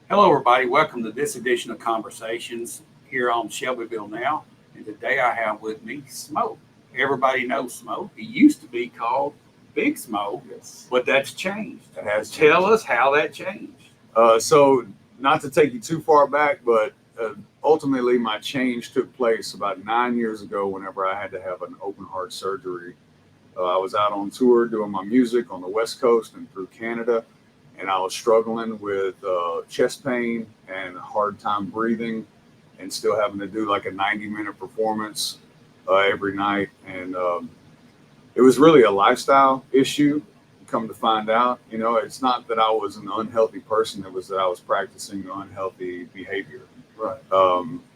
Hello, everybody. Welcome to this edition of Conversations here on Shelbyville Now. And today I have with me Smo. Everybody knows Smo. He used to be called Big Smo, Yes. but that's changed. That has Tell changed. us how that changed. So, not to take you too far back, but ultimately, my change took place about 9 years ago whenever I had to have an open heart surgery. I was out on tour doing my music on the West Coast and through Canada, and I was struggling with chest pain and a hard time breathing, and still having to do like a 90-minute performance every night. And it was really a lifestyle issue. Come to find out, it's not that I was an unhealthy person, it was that I was practicing unhealthy behavior. Right.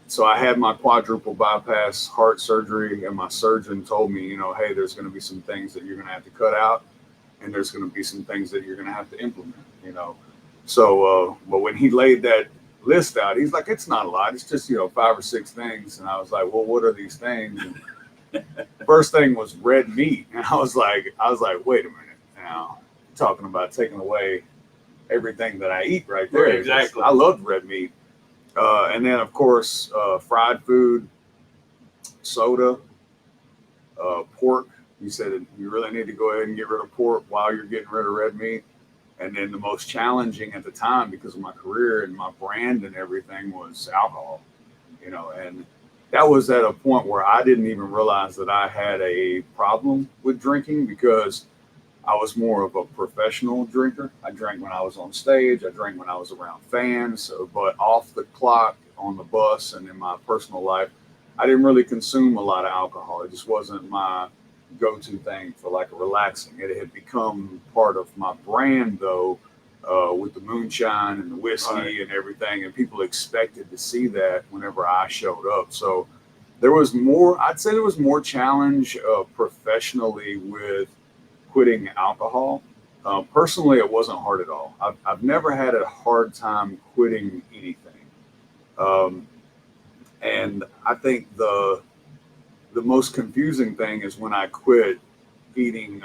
So I had my quadruple bypass heart surgery, and my surgeon told me, hey, there's going to be some things that you're going to have to cut out, and there's going to be some things that you're going to have to implement. So, but when he laid that list out, he's like, it's not a lot. It's just, 5 or 6 things. And I was like, well, what are these things? And first thing was red meat. And I was like, wait a minute now, talking about taking away everything that I eat right there. Right, exactly. I loved red meat. And then, of course, fried food, soda, pork. You said that you really need to go ahead and get rid of pork while you're getting rid of red meat. And then the most challenging at the time, because of my career and my brand and everything, was alcohol. And that was at a point where I didn't even realize that I had a problem with drinking, because I was more of a professional drinker. I drank when I was on stage. I drank when I was around fans. But off the clock, on the bus, and in my personal life, I didn't really consume a lot of alcohol. It just wasn't my go-to thing for like a relaxing. It had become part of my brand, though, with the moonshine and the whiskey, Right. and everything. And people expected to see that whenever I showed up. So there was more, I'd say there was more challenge professionally with quitting alcohol. Personally, it wasn't hard at all. I've never had a hard time quitting anything. Um, and I think the most confusing thing is when I quit eating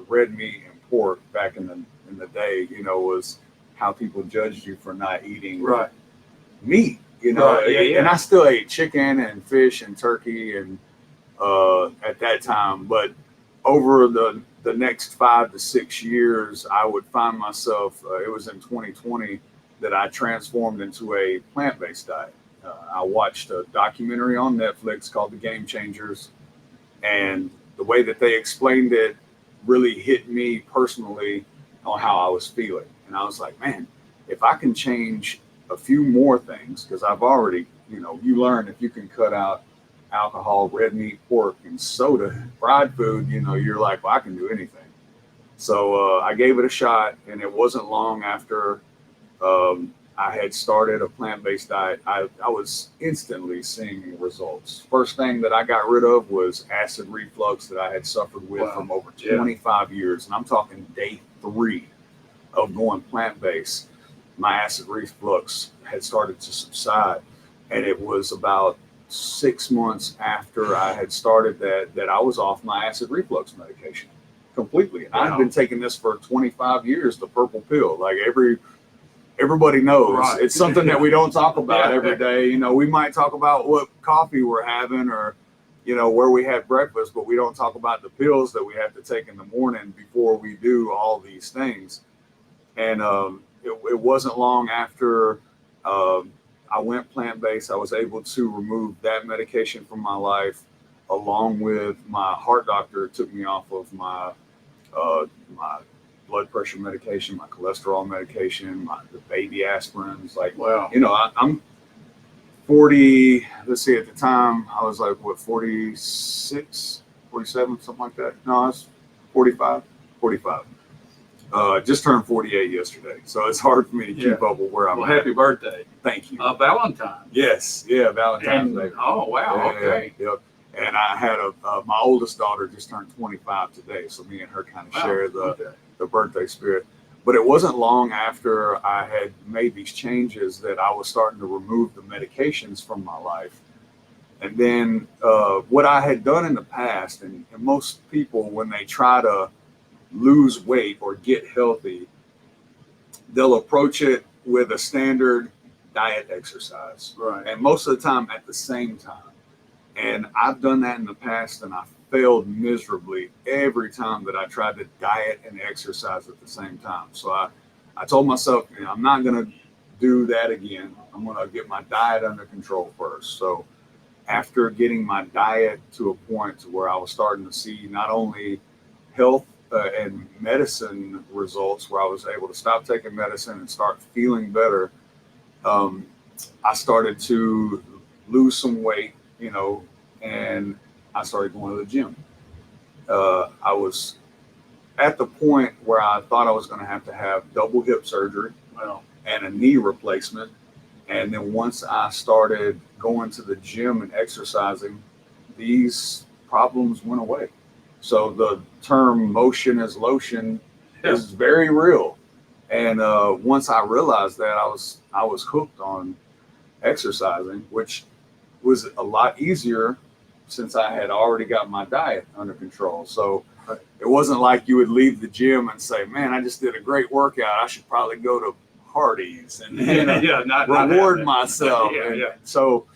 red meat and pork back in the day. Was how people judged you for not eating Right. meat. Right, yeah, And yeah. I still ate chicken and fish and turkey and at that time, but over the next 5 to 6 years, I would find myself. It was in 2020 that I transformed into a plant-based diet. I watched a documentary on Netflix called The Game Changers, and the way that they explained it really hit me personally on how I was feeling. And I was like, man, if I can change a few more things, because I've already, you learn if you can cut out alcohol, red meat, pork, and soda, fried food, you're like, well, I can do anything. So I gave it a shot, and it wasn't long after I had started a plant-based diet. I was instantly seeing results. First thing that I got rid of was acid reflux that I had suffered with Wow. from over Yeah. 25 years. And I'm talking day 3 of going plant-based. My acid reflux had started to subside. And it was about 6 months after I had started that I was off my acid reflux medication completely. And I've Wow. been taking this for 25 years, the purple pill. Like everybody knows. Right. It's something that we don't talk about Yeah. every day. We might talk about what coffee we're having, or where we had breakfast, but we don't talk about the pills that we have to take in the morning before we do all these things. And it wasn't long after I went plant-based, I was able to remove that medication from my life, along with my heart doctor took me off of my blood pressure medication, my cholesterol medication, the baby aspirins. Like, Wow. I'm 40. Let's see, at the time I was like, what, 46, 47, something like that. No, I was 45, 45. Just turned 48 yesterday, so it's hard for me to keep up with where I'm Well, at. happy birthday. Thank you. Valentine. Yes, yeah, Valentine's Day. Oh, wow. Yeah, Okay. yeah, yep. And I had my oldest daughter just turned 25 today, so me and her kind of Wow. share Okay. the birthday spirit. But it wasn't long after I had made these changes that I was starting to remove the medications from my life. And then what I had done in the past, and most people, when they try to lose weight or get healthy, they'll approach it with a standard diet exercise. Right. And most of the time at the same time. And I've done that in the past and I failed miserably every time that I tried to diet and exercise at the same time. So I told myself, I'm not going to do that again. I'm going to get my diet under control first. So after getting my diet to a point to where I was starting to see not only health and medicine results, where I was able to stop taking medicine and start feeling better, I started to lose some weight, and I started going to the gym. I was at the point where I thought I was going to have double hip surgery, and a knee replacement. And then once I started going to the gym and exercising, these problems went away. So the term motion is lotion is very real. And once I realized that, I was hooked on exercising, which was a lot easier since I had already got my diet under control. So it wasn't like you would leave the gym and say, man, I just did a great workout. I should probably go to Hardee's and reward myself. So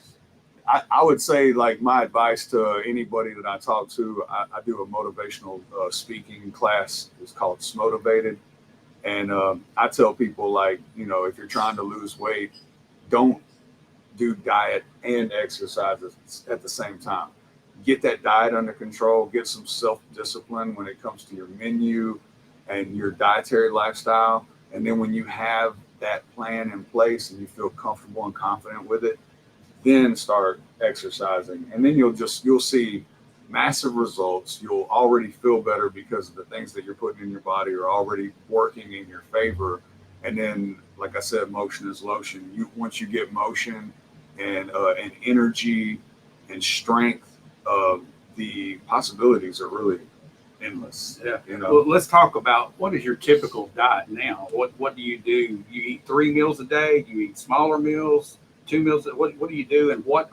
I would say, like, my advice to anybody that I talk to, I do a motivational speaking class. It's called Smotivated. And I tell people, like, if you're trying to lose weight, don't do diet and exercise at the same time. Get that diet under control, get some self-discipline when it comes to your menu and your dietary lifestyle. And then when you have that plan in place and you feel comfortable and confident with it, then start exercising. And then you'll see massive results. You'll already feel better because of the things that you're putting in your body are already working in your favor. And then, like I said, motion is lotion. Once you get motion and energy and strength, the possibilities are really endless. Yeah. Well, let's talk about, what is your typical diet now? What do you do? You eat 3 meals a day? You eat smaller meals, 2 meals? What do you do? And what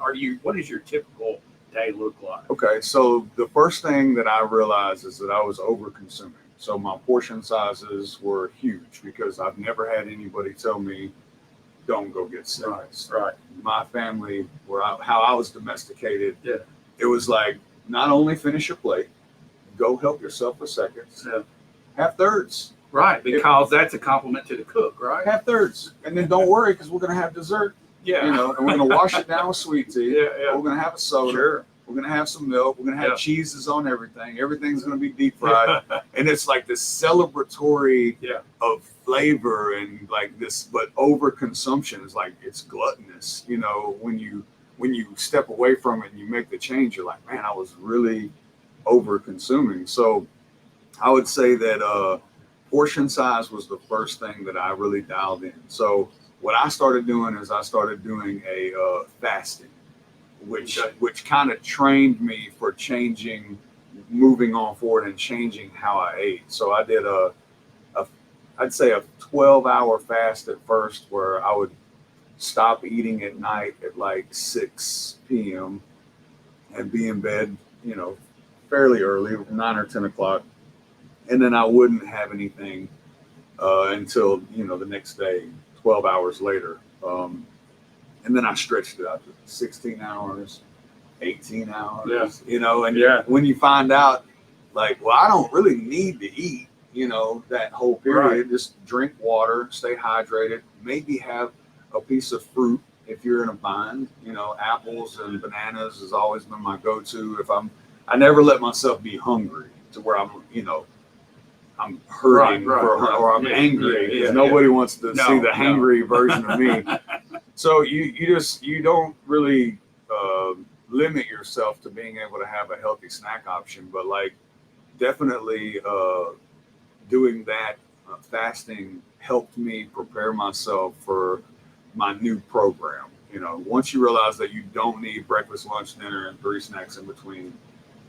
is your typical day look like? Okay, so the first thing that I realized is that I was over consuming. So my portion sizes were huge because I've never had anybody tell me, don't go get sick. Right. My family, how I was domesticated, it was like, not only finish your plate, go help yourself for seconds. Have thirds. Right, because that's a compliment to the cook, right? Have thirds. And then don't worry, because we're going to have dessert. And we're going to wash it down with sweet tea. We're going to have a soda. Sure. We're going to have some milk. We're going to have cheeses on everything. Everything's going to be deep fried. And it's like this celebratory of flavor and like this, but overconsumption is like, it's gluttonous. When you step away from it and you make the change, you're like, man, I was really over consuming. So I would say that portion size was the first thing that I really dialed in. So what I started doing is I started doing a fasting, which kind of trained me for moving on forward and changing how I ate. So I did I'd say a 12-hour fast at first, where I would stop eating at night at like 6 p.m. and be in bed, fairly early, 9 or 10 o'clock. And then I wouldn't have anything until, the next day, 12 hours later. And then I stretched it out to 16 hours, 18 hours, when you find out, like, well, I don't really need to eat, that whole period. Just drink water, stay hydrated, maybe have a piece of fruit if you're in a bind. Apples and bananas has always been my go-to. I never let myself be hungry to where I'm hurting or I'm angry, because nobody wants to see the hangry version of me. So you don't really limit yourself to being able to have a healthy snack option, but like definitely doing that fasting helped me prepare myself for my new program. Once you realize that you don't need breakfast, lunch, dinner, and 3 snacks in between,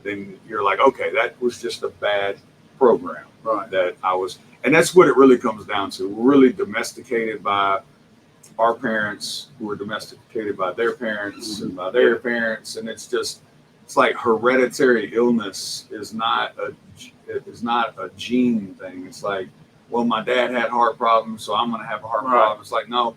then you're like, okay, that was just a bad program that I was. And that's what it really comes down to. We're really domesticated by our parents, who were domesticated by their parents and by their parents. And it's like hereditary illness is not a gene thing. It's like well, my dad had heart problems, so I'm going to have a heart Right. problem. It's like, no,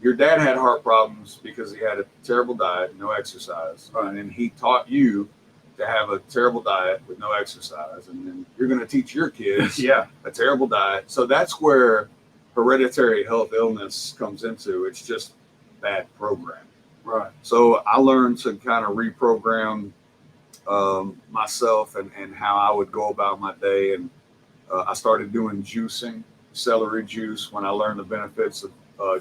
your dad had heart problems because he had a terrible diet, no exercise. Right. And then he taught you to have a terrible diet with no exercise. And then you're going to teach your kids Yeah. a terrible diet. So that's where hereditary health illness comes into. It's just bad programming. Right. So I learned to kind of reprogram myself and how I would go about my day. And I started doing juicing, celery juice, when I learned the benefits of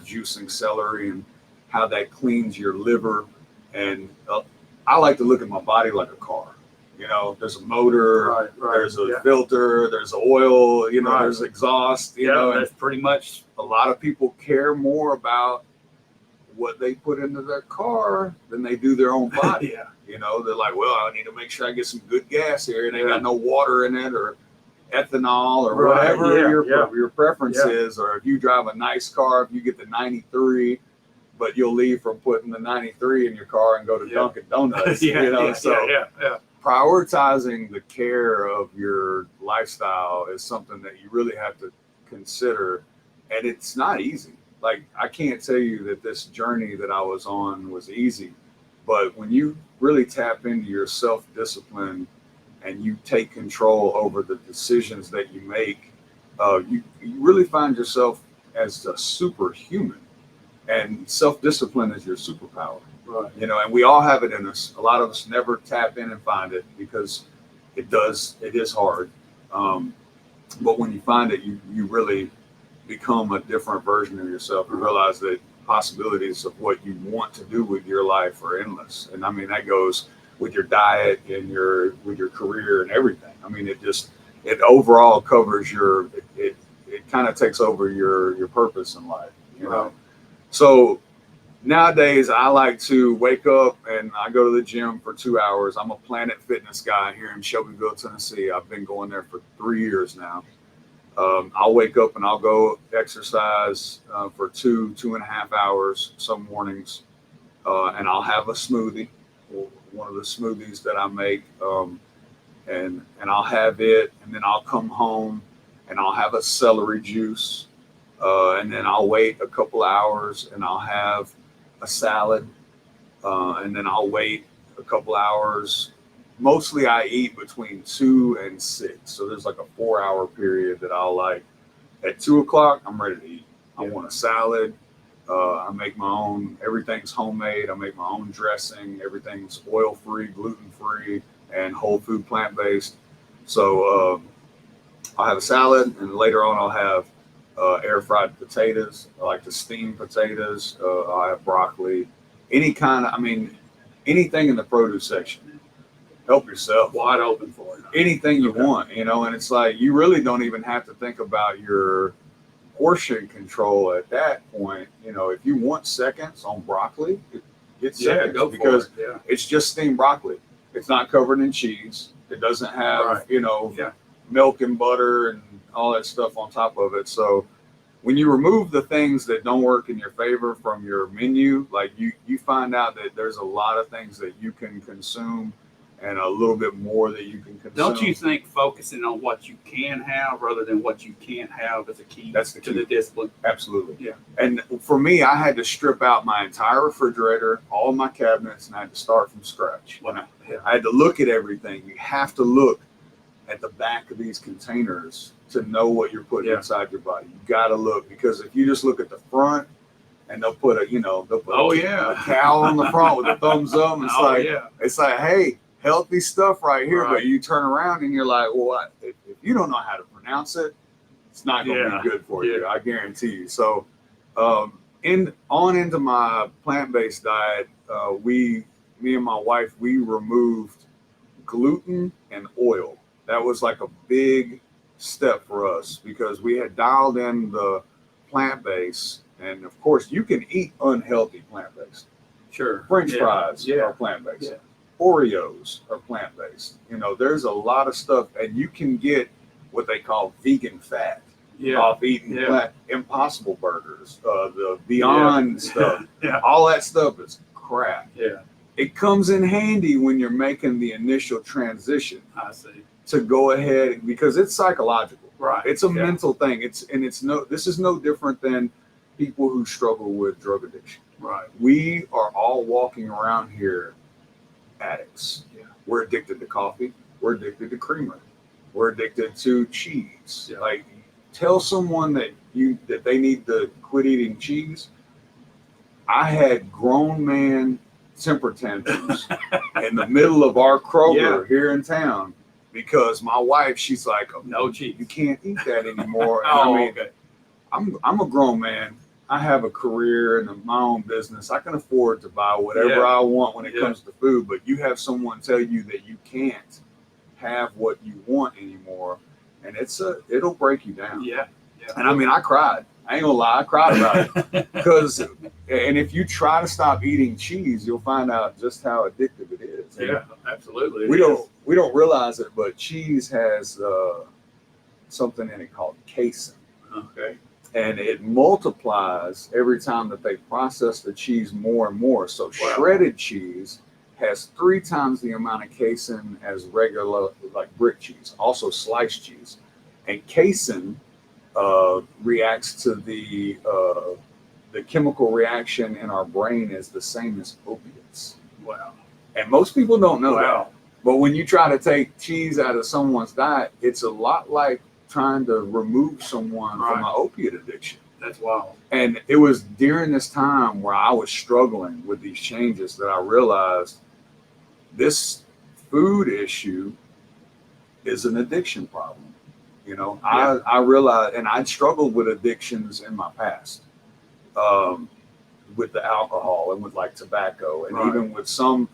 juicing celery and how that cleans your liver. And I like to look at my body like a car. You know, there's a motor, Right. there's a filter, there's oil, you know, Right. there's exhaust, you Yeah, know, and that's pretty much. a lot of people care more about what they put into their car than they do their own body. Yeah. You know, they're like, well, I need to make sure I get some good gas here, and they Yeah. got no water in it or ethanol or Right. whatever Yeah. your preference Yeah. is. Or if you drive a nice car, if you get the 93, but you'll leave from putting the 93 in your car and go to Yeah. Dunkin' Donuts. Yeah. You know, Yeah. so Yeah. prioritizing the care of your lifestyle is something that you really have to consider, and it's not easy. Like, I can't tell you that this journey that I was on was easy, but when you really tap into your self-discipline and you take control over the decisions that you make, you really find yourself as a superhuman, and self-discipline is your superpower. Right. You know, and we all have it in us. A lot of us never tap in and find it because it is hard. But when you find it, you really become a different version of yourself. You realize that possibilities of what you want to do with your life are endless. And I mean, that goes with your diet and with your career and everything. I mean, it overall covers it kind of takes over your purpose in life, you know? Right. So nowadays, I like to wake up and I go to the gym for 2 hours. I'm a Planet Fitness guy here in Shelbyville, Tennessee. I've been going there for 3 years now. I'll wake up and I'll go exercise for 2.5 hours some mornings, and I'll have a smoothie, one of the smoothies that I make, and I'll have it, and then I'll come home and I'll have a celery juice, and then I'll wait a couple hours and I'll have a salad, and then I'll wait a couple hours. Mostly I eat between 2 and 6. So there's like a 4-hour period that I'll like at 2 o'clock, I'm ready to eat. I want a salad. I make my own, everything's homemade. I make my own dressing. Everything's oil-free, gluten-free, and whole food plant-based. So I'll have a salad, and later on I'll have air-fried potatoes. I like to steam potatoes. I'll have broccoli. Anything in the produce section. Help yourself. Wide open for it. Anything you Okay. want, you know, and it's like you really don't even have to think about your portion control at that point. You know, if you want seconds on broccoli, get Yeah, seconds go because for it. Yeah. it's just steamed broccoli. It's not covered in cheese. It doesn't have, Right. you know, Yeah. milk and butter and all that stuff on top of it. So when you remove the things that don't work in your favor from your menu, like you find out that there's a lot of things that you can consume and a little bit more that you can consume. Don't you think focusing on what you can have rather than what you can't have is a key That's the to key. the discipline? Absolutely. Yeah. And for me, I had to strip out my entire refrigerator, all of my cabinets, and I had to start from scratch. Wow. Yeah. I had to look at everything. You have to look at the back of these containers to know what you're putting Yeah. inside your body. You got to look, because if you just look at the front, and they'll put a cow on the front with a thumbs up. And it's like, hey, healthy stuff right here. Right. But you turn around and you're like, well, if you don't know how to pronounce it, it's not going to be good for you. I guarantee you. So, into my plant-based diet, me and my wife, we removed gluten and oil. That was like a big step for us because we had dialed in the plant-based, and of course, you can eat unhealthy plant-based. Sure. French fries are plant-based. Yeah. Oreos are plant-based. You know, there's a lot of stuff, and you can get what they call vegan fat off eating Impossible burgers, the Beyond stuff. Yeah. All that stuff is crap. Yeah. It comes in handy when you're making the initial transition I see. to go ahead, because it's psychological. Right. It's a mental thing. This is no different than people who struggle with drug addiction. Right. We are all walking around here addicts. Yeah. We're addicted to coffee. We're addicted to creamer. We're addicted to cheese. Yeah. Like, tell someone that they need to quit eating cheese. I had grown man temper tantrums in the middle of our Kroger here in town because my wife, she's like, no cheese. You can't eat that anymore. And Oh, I mean, okay. I'm a grown man. I have a career and my own business. I can afford to buy whatever I want when it comes to food, but you have someone tell you that you can't have what you want anymore, and it'll break you down. Yeah. And I mean, I cried. I ain't gonna lie, I cried about it because, and if you try to stop eating cheese, you'll find out just how addictive it is. Yeah, absolutely. We don't realize it, but cheese has something in it called casein. Okay. And it multiplies every time that they process the cheese more and more. So shredded cheese has 3 times the amount of casein as regular, like brick cheese, also sliced cheese. And casein reacts to the chemical reaction in our brain is the same as opiates. Wow. And most people don't know that. But when you try to take cheese out of someone's diet, it's a lot like trying to remove someone from an opiate addiction. That's wild. And it was during this time where I was struggling with these changes that I realized this food issue is an addiction problem. You know, I realized, and I'd struggled with addictions in my past, with the alcohol and with like tobacco, and even with some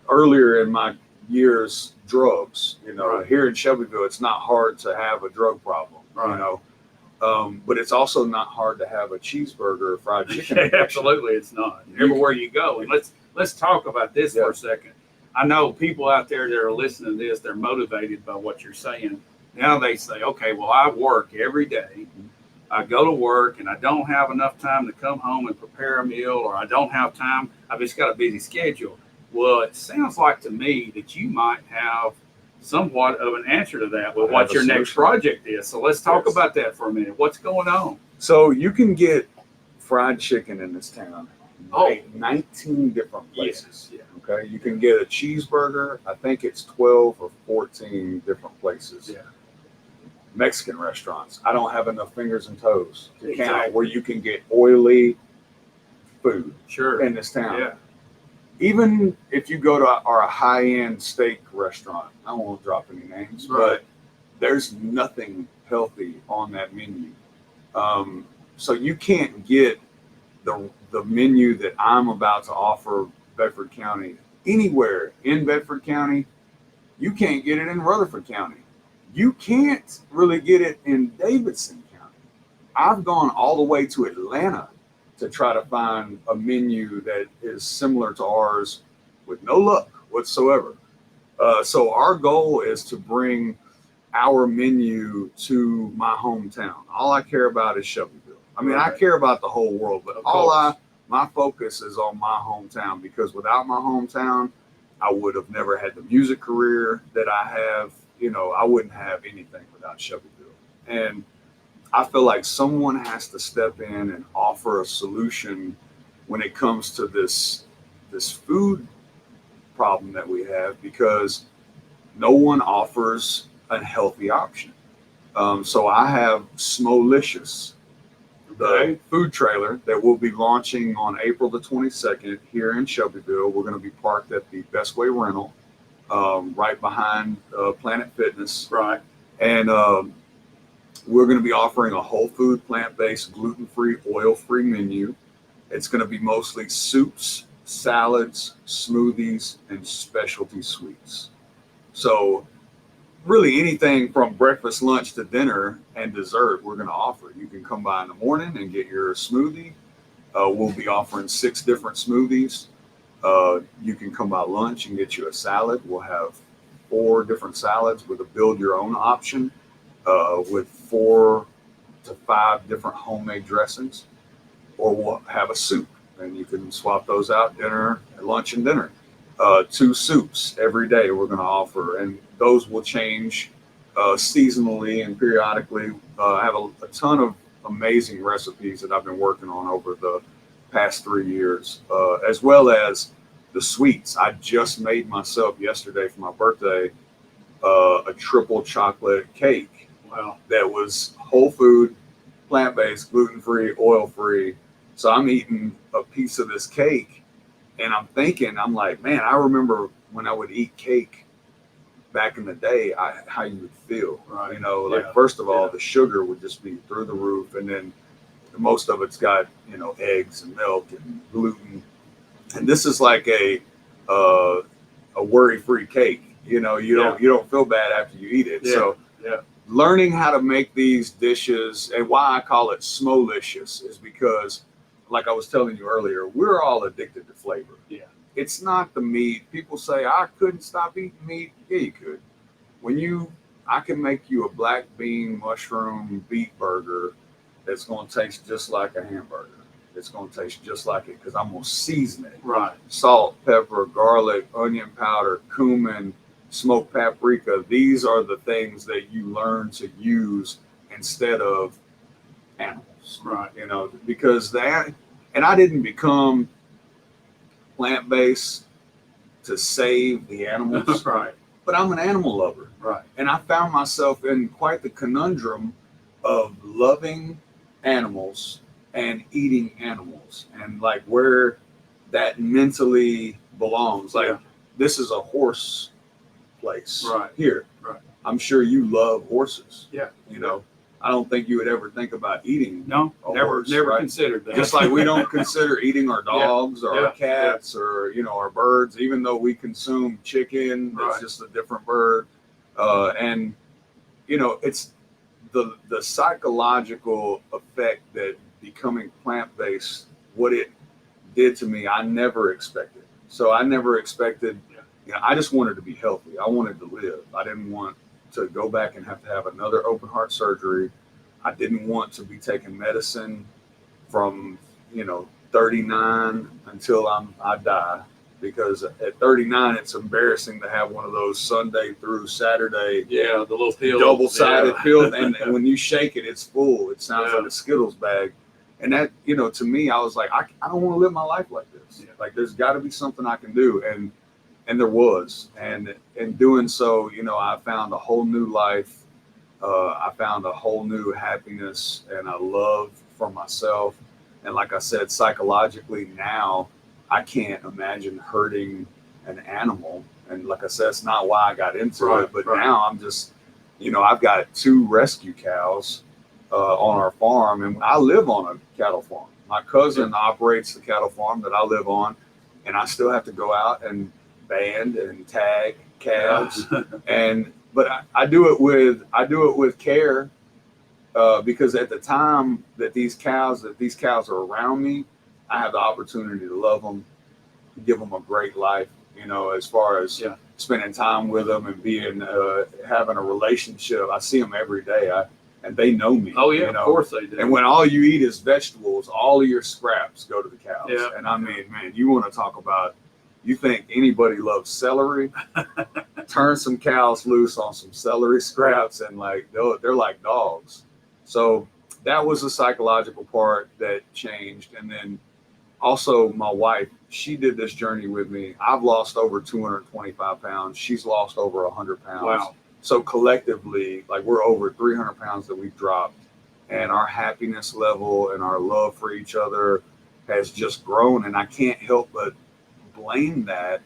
earlier in my years, drugs. You know, here in Shelbyville, it's not hard to have a drug problem. You know, but it's also not hard to have a cheeseburger or fried chicken. Absolutely, it's not. Everywhere you go, and let's talk about this for a second. I know people out there that are listening to this, they're motivated by what you're saying. Now they say, okay, well, I work every day. I go to work and I don't have enough time to come home and prepare a meal, or I don't have time. I've just got a busy schedule. Well, it sounds like to me that you might have somewhat of an answer to that with what your next project is. So let's talk about that for a minute. What's going on? So you can get fried chicken in this town. 19 different places. Yeah. Okay. You can get a cheeseburger. I think it's 12 or 14 different places. Yeah. Mexican restaurants. I don't have enough fingers and toes to count where you can get oily food in this town. Yeah. Even if you go to our high-end steak restaurant, I won't drop any names, but there's nothing healthy on that menu. So you can't get the menu that I'm about to offer Bedford County anywhere in Bedford County. You can't get it in Rutherford County. You can't really get it in Davidson County. I've gone all the way to Atlanta to try to find a menu that is similar to ours with no luck whatsoever. So our goal is to bring our menu to my hometown. All I care about is Shelbyville. I mean, I care about the whole world, but my focus is on my hometown, because without my hometown, I would have never had the music career that I have. You know, I wouldn't have anything without Shelbyville. And I feel like someone has to step in and offer a solution when it comes to this food problem that we have, because no one offers a healthy option. So I have Smolicious, the food trailer that will be launching on April the 22nd here in Shelbyville. We're going to be parked at the Best Way Rental, right behind Planet Fitness. Right. And we're going to be offering a whole food, plant-based, gluten-free, oil-free menu. It's going to be mostly soups, salads, smoothies, and specialty sweets. So really anything from breakfast, lunch to dinner and dessert, we're going to offer. You can come by in the morning and get your smoothie. We'll be offering 6 different smoothies. You can come by lunch and get you a salad. We'll have 4 different salads with a build your own option, with 4 to 5 different homemade dressings. Or we'll have a soup, and you can swap those out, lunch and dinner. 2 soups every day we're going to offer, and those will change seasonally and periodically. I have a ton of amazing recipes that I've been working on over the past 3 years, as well as the sweets. I just made myself yesterday for my birthday a triple chocolate cake. Wow. That was whole food, plant-based, gluten-free, oil-free. So I'm eating a piece of this cake and I'm like, man, I remember when I would eat cake back in the day, how you would feel. Right. You know, like Yeah. first of all, Yeah. the sugar would just be through the roof, and then most of it's got, eggs and milk and gluten. And this is like uh, a worry-free cake. You don't feel bad after you eat it. Yeah. So Yeah. learning how to make these dishes, and why I call it SMO-licious is because, like I was telling you earlier, we're all addicted to flavor. Yeah. It's not the meat. People say I couldn't stop eating meat. Yeah, you could. I can make you a black bean mushroom beet burger that's going to taste just like a hamburger. It's going to taste just like it because I'm going to season it. Right. Salt, pepper, garlic, onion powder, cumin, smoked paprika. These are the things that you learn to use instead of animals. Right. Because and I didn't become plant-based to save the animals. Right. But I'm an animal lover. Right. And I found myself in quite the conundrum of loving animals and eating animals, and like where that mentally belongs. Like, Yeah. This is a horse place Right. here. Right. I'm sure you love horses. Yeah. I don't think you would ever think about eating. No, a never horse, right? considered that. Just like we don't consider eating our dogs or our cats or our birds, even though we consume chicken. It's just a different bird, and it's the psychological effect that becoming plant-based, what it did to me, I never expected. So I never expected. I just wanted to be healthy. I wanted to live. I didn't want to go back and have another open heart surgery. I didn't want to be taking medicine from 39 until I die, because at 39 it's embarrassing to have one of those Sunday through Saturday, the little pill, double-sided pill, and when you shake it, it's full. It sounds like a Skittles bag, and that to me, I was like, I don't want to live my life like this. Like, there's got to be something I can do, and there was, and in doing so, I found a whole new life. I found a whole new happiness and a love for myself. And like I said, psychologically now, I can't imagine hurting an animal. And like I said, it's not why I got into it. But now I'm just, I've got 2 rescue cows on our farm, and I live on a cattle farm. My cousin operates the cattle farm that I live on, and I still have to go out and band and tag calves, but I do it with care, because at the time that these cows are around me, I have the opportunity to love them, give them a great life, as far as spending time with them and being having a relationship. I see them every day, and they know me. Oh yeah, of course they do. And when all you eat is vegetables, all of your scraps go to the cows. Yeah. And I mean, man, you want to talk about, you think anybody loves celery? Turn some cows loose on some celery scraps, and like they're like dogs. So that was the psychological part that changed. And then also my wife, she did this journey with me. I've lost over 225 pounds. She's lost over 100 pounds. Wow. So collectively, like, we're over 300 pounds that we've dropped, and our happiness level and our love for each other has just grown. And I can't help but blame that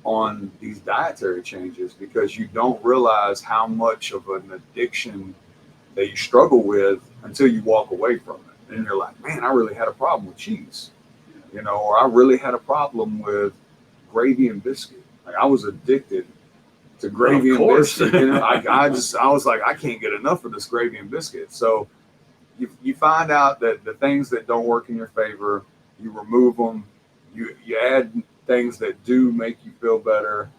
on these dietary changes, because you don't realize how much of an addiction that you struggle with until you walk away from it. And you're like, man, I really had a problem with cheese, or I really had a problem with gravy and biscuit. Like, I was addicted to gravy and biscuit. I was like, I can't get enough of this gravy and biscuit. So you find out that the things that don't work in your favor, you remove them, you add things that do make you feel better.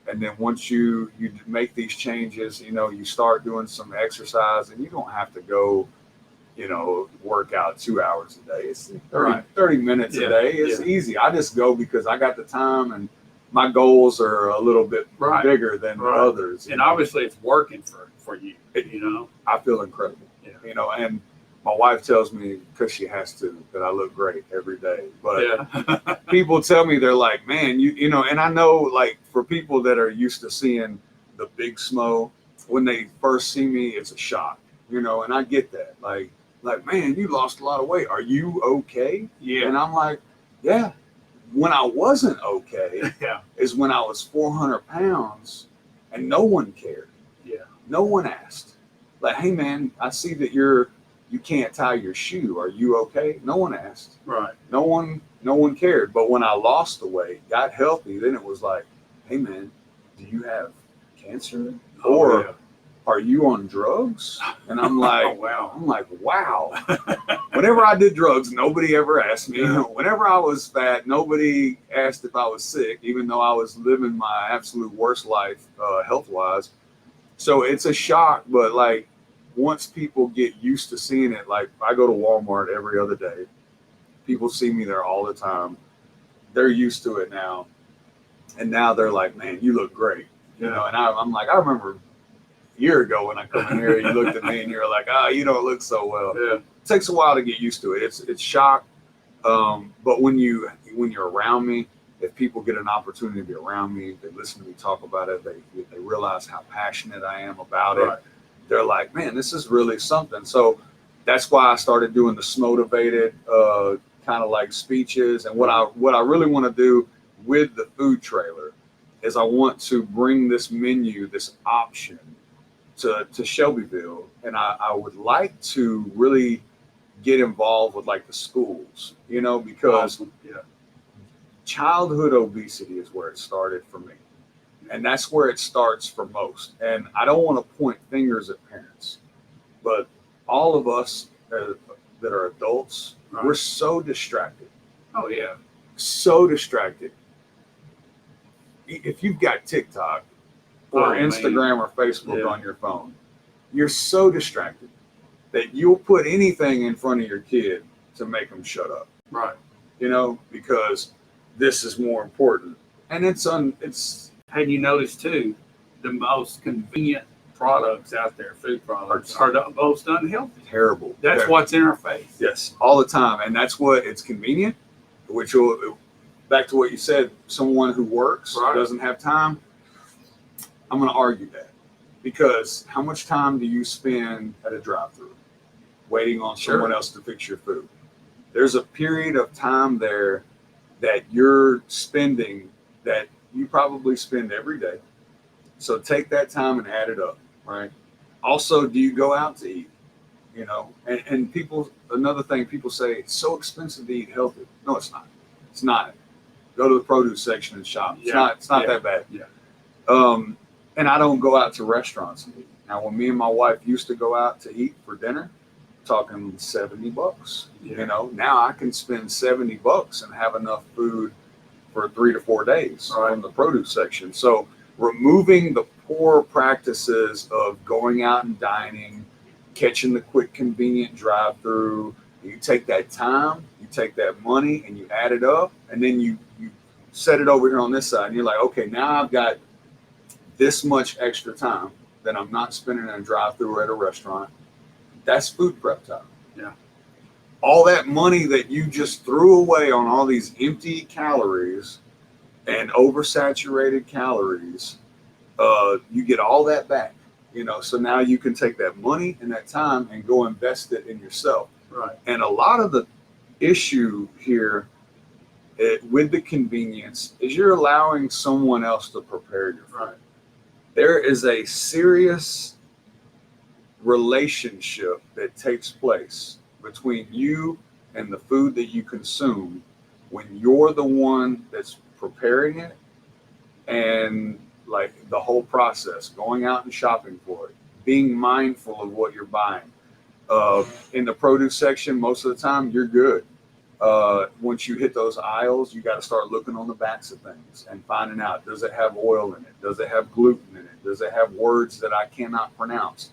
And then once you make these changes, you start doing some exercise, and you don't have to go, work out 2 hours a day. It's 30 minutes a day. It's easy. I just go because I got the time, and my goals are a little bit Right. bigger than Right. others. And obviously it's working for you, I feel incredible, and my wife tells me, because she has to, that I look great every day. But yeah. people tell me, they're like, man, and I know, like, for people that are used to seeing the big SMO, when they first see me, it's a shock, and I get that. Like, man, you lost a lot of weight. Are you okay? Yeah. And I'm like, yeah. When I wasn't okay Yeah. is when I was 400 pounds and no one cared. Yeah. No one asked. Like, hey, man, I see that you can't tie your shoe. Are you okay? No one asked. Right. No one cared. But when I lost the weight, got healthy, then it was like, hey, man, do you have cancer? Or are you on drugs? And I'm like, oh, wow. Wow. Whenever I did drugs, nobody ever asked me. Yeah. Whenever I was fat, nobody asked if I was sick, even though I was living my absolute worst life health-wise. So it's a shock, but like, once people get used to seeing it, like, I go to Walmart every other day. People see me there all the time. They're used to it now. And now they're like, man, you look great. And I'm like, I remember a year ago when I come in here, you looked at me and you're like, you don't look so well. Yeah. It takes a while to get used to it. It's shock. But when you're around me, if people get an opportunity to be around me, they listen to me talk about it, they realize how passionate I am about it. They're like, man, this is really something. So that's why I started doing the Smotivated kind of like speeches. And what I really want to do with the food trailer is I want to bring this menu, this option to Shelbyville. And I would like to really get involved with like the schools, because childhood obesity is where it started for me. And that's where it starts for most. And I don't want to point fingers at parents, but all of us that are adults, we're so distracted. Oh, yeah. So distracted. If you've got TikTok or Instagram or Facebook on your phone, you're so distracted that you'll put anything in front of your kid to make them shut up. Right. Because this is more important. And it's Have you noticed too, the most convenient products out there, food products, are the most unhealthy. Terrible. That's what's in our face. Yes, all the time. And that's what it's convenient, which will, back to what you said, someone who works, doesn't have time. I'm going to argue that, because how much time do you spend at a drive-thru waiting on someone else to fix your food? There's a period of time there that you're spending that you probably spend every day. So take that time and add it up, right? Also, do you go out to eat? And people, another thing, people say it's so expensive to eat healthy. No, it's not. It's not. Go to the produce section and shop. It's not that bad. Yeah. And I don't go out to restaurants and eat. Now, when me and my wife used to go out to eat for dinner, talking $70. Now I can spend $70 and have enough food for 3 to 4 days from the produce section. So removing the poor practices of going out and dining, catching the quick, convenient drive-through. You take that time, you take that money, and you add it up, and then you set it over here on this side, and you're like, okay, now I've got this much extra time that I'm not spending in a drive-through or at a restaurant. That's food prep time. Yeah. All that money that you just threw away on all these empty calories and oversaturated calories, you get all that back. So now you can take that money and that time and go invest it in yourself. Right. And a lot of the issue here with the convenience is you're allowing someone else to prepare your food. Right. There is a serious relationship that takes place between you and the food that you consume when you're the one that's preparing it, and like the whole process, going out and shopping for it, being mindful of what you're buying. In the produce section, most of the time you're good. Once you hit those aisles, you got to start looking on the backs of things and finding out, does it have oil in it? Does it have gluten in it? Does it have words that I cannot pronounce?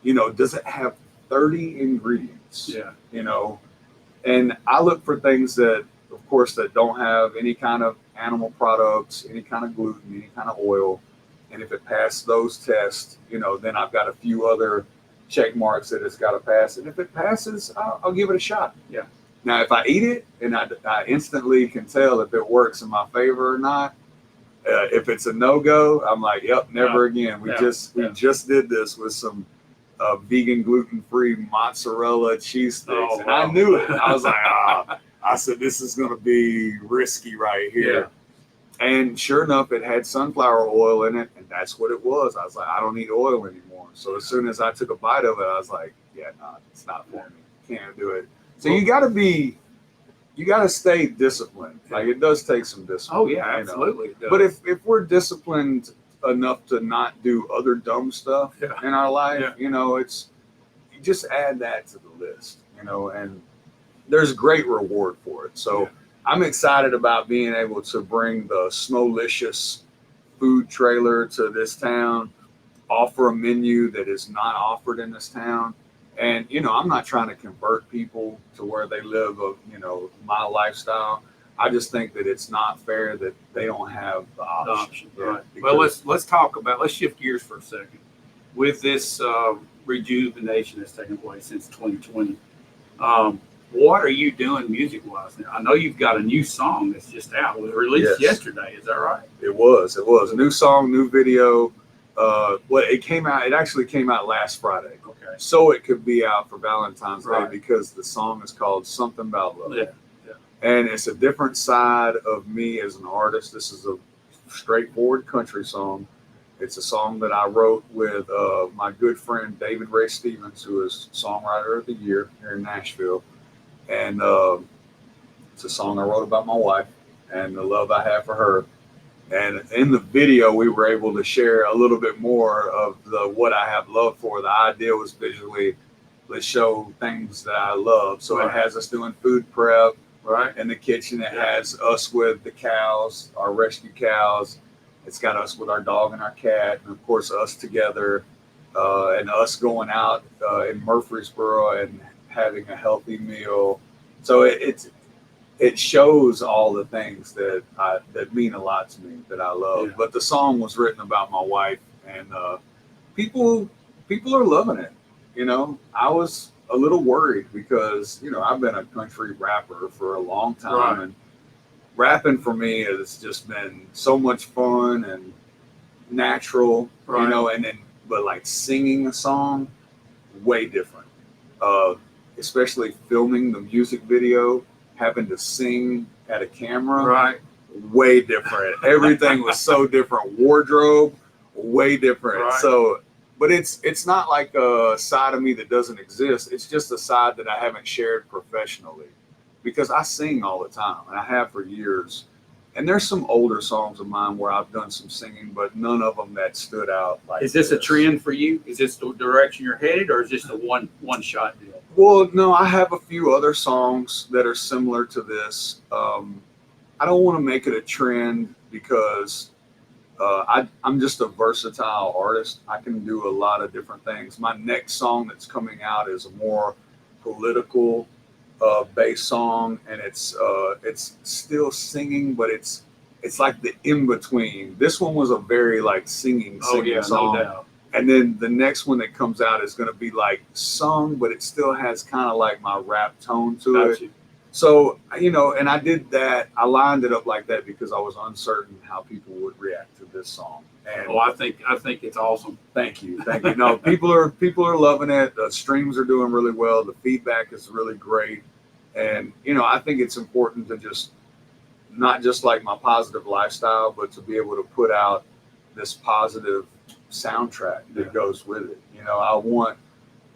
Does it have 30 ingredients? Yeah. And I look for things that of course, that don't have any kind of animal products, any kind of gluten, any kind of oil. And if it passed those tests, then I've got a few other check marks that it's got to pass. And if it passes, I'll give it a shot. Yeah. Now, if I eat it and I instantly can tell if it works in my favor or not, if it's a no-go, I'm like, yep, never again. We just did this with some vegan gluten-free mozzarella cheese sticks, Oh, and wow. I knew it. I was like, I said, this is going to be risky right here. Yeah. And sure enough, it had sunflower oil in it, and that's what it was. I was like, I don't need oil anymore. So as soon as I took a bite of it, I was like, yeah, no, it's not for me. Can't do it. So you got to stay disciplined. Like, it does take some discipline. Oh yeah, absolutely. It does. But if we're disciplined enough to not do other dumb stuff in our life, it's, you just add that to the list, and there's great reward for it. So I'm excited about being able to bring the Smolicious food trailer to this town, offer a menu that is not offered in this town. And, I'm not trying to convert people to where they live, my lifestyle. I just think that it's not fair that they don't have the option. Right. Well, let's shift gears for a second. With this rejuvenation that's taken place since 2020, what are you doing music-wise now? I know you've got a new song that's just out. It was released yesterday. Is that right? It was. A new song, new video. It actually came out last Friday. Okay. So it could be out for Valentine's Day because the song is called Something About Love. Yeah. And it's a different side of me as an artist. This is a straightforward country song. It's a song that I wrote with my good friend David Ray Stevens, who is Songwriter of the Year here in Nashville. And it's a song I wrote about my wife and the love I have for her. And in the video, we were able to share a little bit more of what I have love for. The idea was visually, let's show things that I love. So it has us doing food prep in the kitchen. It has us with the cows, our rescue cows. It's got us with our dog and our cat, and of course us together, and us going out in Murfreesboro and having a healthy meal. So it shows all the things that mean a lot to me, that I love. But the song was written about my wife, and people are loving it. I was a little worried because I've been a country rapper for a long time, and rapping for me has just been so much fun and natural, but like singing a song, way different. Especially filming the music video, having to sing at a camera, way different. Everything was so different. Wardrobe, way different. So, but it's not like a side of me that doesn't exist. It's just a side that I haven't shared professionally, because I sing all the time, and I have for years. And there's some older songs of mine where I've done some singing, but none of them that stood out like this. Is this a trend for you? Is this the direction you're headed, or is this a one-shot deal? Well, no, I have a few other songs that are similar to this. I don't want to make it a trend because I'm just a versatile artist. I can do a lot of different things. My next song that's coming out is a more political bass song, and it's still singing, but it's like the in between. This one was a very like singing song, no doubt. And then the next one that comes out is going to be like sung, but it still has kind of like my rap tone to it. So and I did that. I lined it up like that because I was uncertain how people would react to this song. And I think it's awesome. Thank you. No, people are loving it. The streams are doing really well. The feedback is really great, and I think it's important to just not just like my positive lifestyle, but to be able to put out this positive soundtrack that goes with it. I want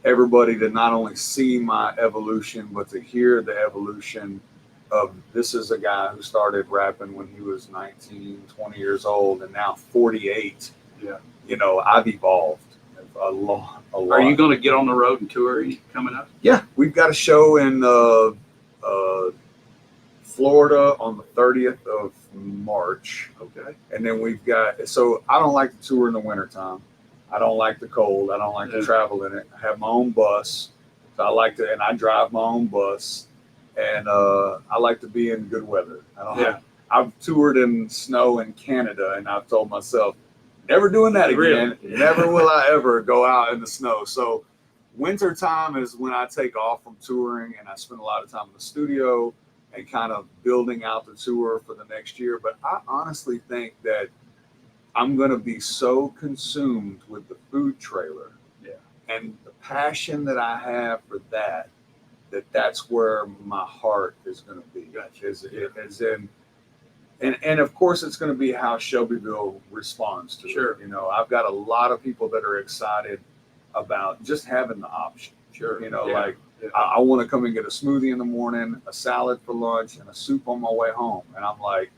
everybody to not only see my evolution, but to hear the evolution of, this is a guy who started rapping when he was 19, 20 years old, and now 48. I've evolved a lot. Are you going to get on the road and tour coming up? Yeah, we've got a show in Florida on the 30th of March. Okay. And then so I don't like to tour in the wintertime. I don't like the cold. I don't like to travel in it. I have my own bus. So I drive my own bus. and I like to be in good weather. I don't. Yeah. I've toured in snow in Canada, and I've told myself, never doing that again. Really? Never will I ever go out in the snow. So winter time is when I take off from touring, and I spend a lot of time in the studio and kind of building out the tour for the next year. But I honestly think that I'm going to be so consumed with the food trailer, Yeah. and the passion that I have for that, that's where my heart is going to be. Gotcha. As in, and of course, it's going to be how Shelbyville responds to Sure. it. You know, I've got a lot of people that are excited about just having the option. Sure. You know, Yeah. like Yeah. I want to come and get a smoothie in the morning, a salad for lunch, and a soup on my way home. And I'm like,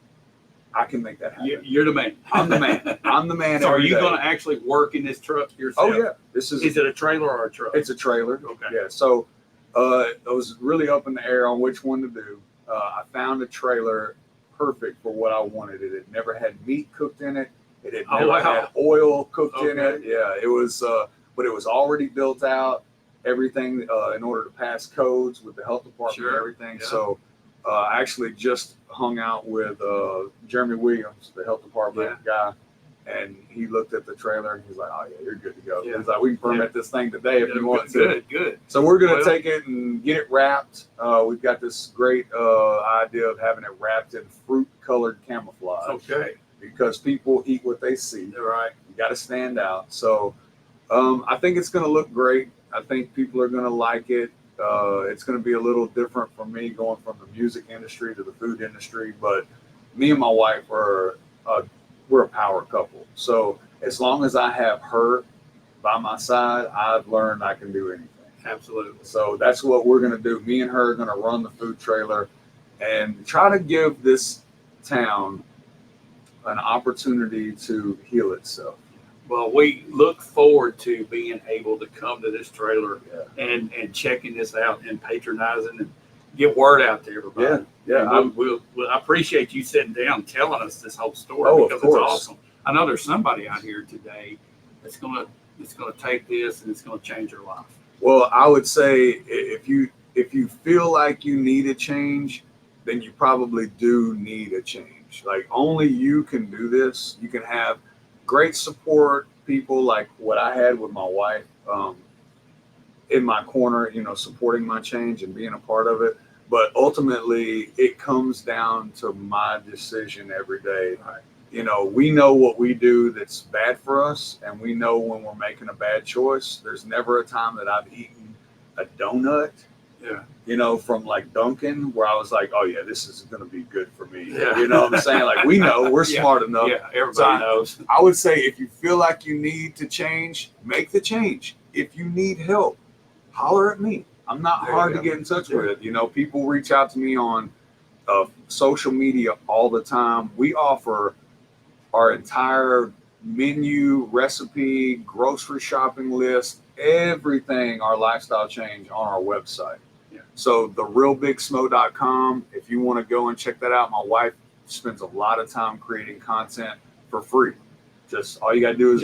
I can make that happen. You're the man. I'm the man. I'm the man. So are every you day. going to actually work in this truck yourself? Oh yeah. This Is it a trailer or a truck? It's a trailer. Okay. Yeah. So I was really up in the air on which one to do. I found a trailer perfect for what I wanted. It had never had meat cooked in it. It had never had oil cooked in it. Yeah. It was, but it was already built out. Everything in order to pass codes with the health department and everything. Yeah. So I actually just hung out with Jeremy Williams, the health department guy, and he looked at the trailer and he's like, "Oh yeah, you're good to go." Yeah. He's like, "We can permit this thing today if you want to." Good. So we're gonna take it and get it wrapped. We've got this great idea of having it wrapped in fruit-colored camouflage. Okay. Because people eat what they see. Right. You got to stand out. So I think it's gonna look great. I think people are gonna like it. It's going to be a little different for me going from the music industry to the food industry, but me and my wife we're a power couple. So as long as I have her by my side, I've learned I can do anything. Absolutely. So that's what we're going to do. Me and her are going to run the food trailer and try to give this town an opportunity to heal itself. Well, we look forward to being able to come to this trailer and checking this out and patronizing and get word out to everybody. Yeah. I appreciate you sitting down telling us this whole story because it's awesome. I know there's somebody out here today that's gonna take this and it's gonna change their life. Well, I would say if you feel like you need a change, then you probably do need a change. Like only you can do this. You can have great support people like what I had with my wife in my corner, you know, supporting my change and being a part of it. But ultimately, it comes down to my decision every day. Right. You know, we know what we do that's bad for us, and we know when we're making a bad choice. There's never a time that I've eaten a donut, you know, from like Dunkin', where I was like, oh yeah, this is going to be good for me. Yeah. You know what I'm saying? Like we know, we're smart enough. Yeah, everybody knows. I would say if you feel like you need to change, make the change. If you need help, holler at me. I'm not hard to get in touch with. You know, people reach out to me on social media all the time. We offer our entire menu, recipe, grocery shopping list, everything, our lifestyle change on our website. So therealbigsmo.com, if you want to go and check that out, my wife spends a lot of time creating content for free. Just all you got to do is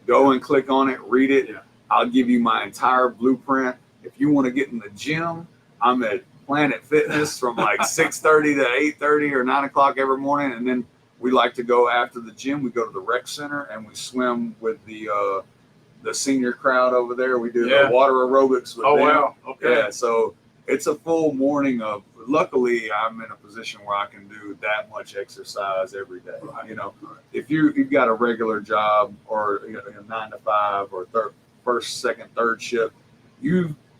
go and click on it, read it. I'll give you my entire blueprint. If you want to get in the gym, I'm at Planet Fitness from like 6:30 to 8:30 or 9 o'clock every morning. And then we like to go after the gym. We go to the rec center and we swim with the senior crowd over there. We do the water aerobics with them. Wow. Okay. Yeah. So it's a full morning of, luckily I'm in a position where I can do that much exercise every day. Right. You know, if you've got a regular job or you know, 9 to 5 or first, second, third shift,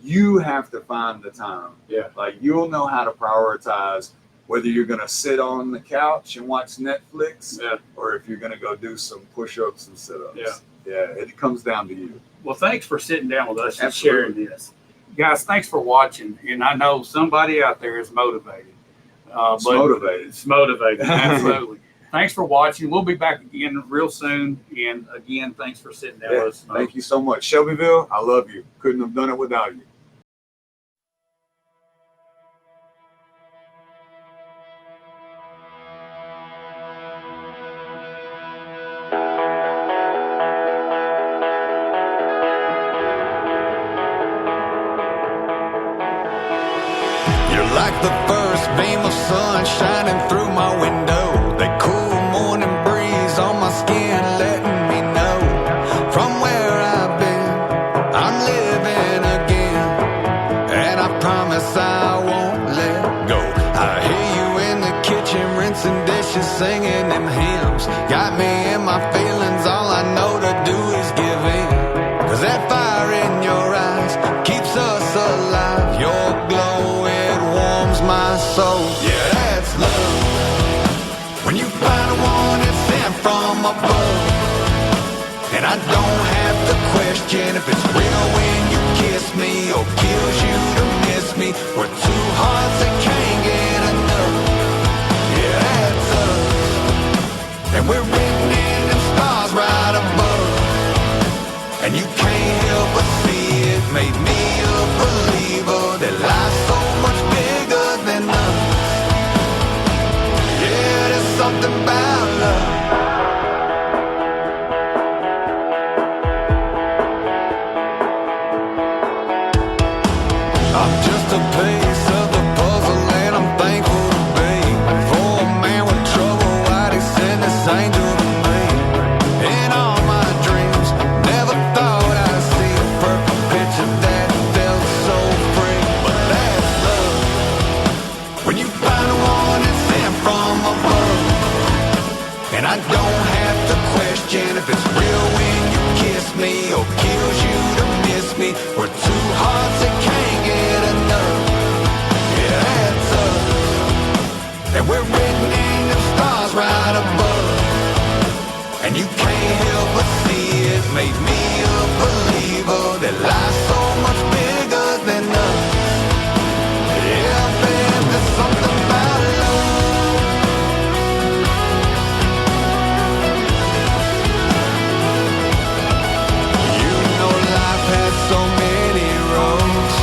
you have to find the time. Yeah. Like you'll know how to prioritize whether you're going to sit on the couch and watch Netflix or if you're going to go do some push-ups and sit-ups. Yeah. It comes down to you. Well, thanks for sitting down with us and sharing this. Guys, thanks for watching. And I know somebody out there is motivated. It's motivated. Absolutely. Thanks for watching. We'll be back again real soon. And again, thanks for sitting down with us. Thank you so much. Shelbyville, I love you. Couldn't have done it without you. You're like the first beam of sun shining through my window. That cool morning breeze on my skin letting me know from where I've been, I'm living again. And I promise I won't let go. I hear you in the kitchen rinsing dishes, singing them hymns. Got me in my feelings, all I know to do is give in. 'Cause that fire in your eyes keeps us alive. Your glow, it warms my soul. Yeah, that's love. When you find one that's sent from above, and I don't have to question if it's real when you kiss me or kills you to miss me. We're two hearts that can't get enough. Yeah, that's us. And we're written in them stars right above. And you can't help but see it. Made me a believer that life's so much bigger than us. Yeah, there's something about love. I'm just a piece of the puzzle and I'm thankful to be. For a man with trouble, why'd he send this angel to me? In all my dreams, never thought I'd see a perfect picture that felt so free. But that's love. When you find one that's sent from above, and I don't have to question if it's real when you kiss me or kills you to miss me. We're two hearts that can't get enough. Yeah, that's us. And we're written in the stars right above. And you can't help but see it. Made me a believer that life's so much bigger than us. Yeah, babe, there's something about love. You know life has so many roads.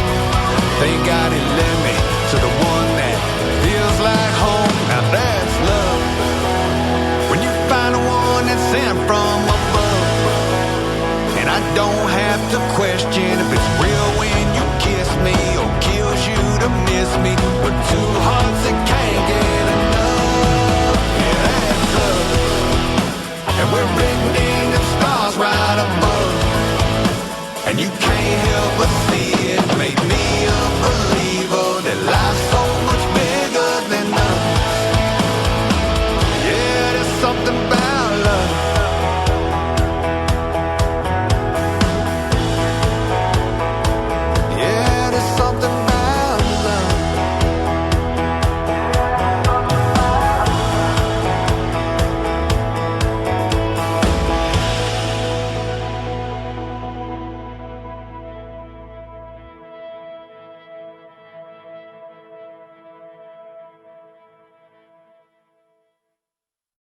Thank God he led me to the one that feels like home. Now that's love. When you find one that's sent from above, and I don't have to question if it's real when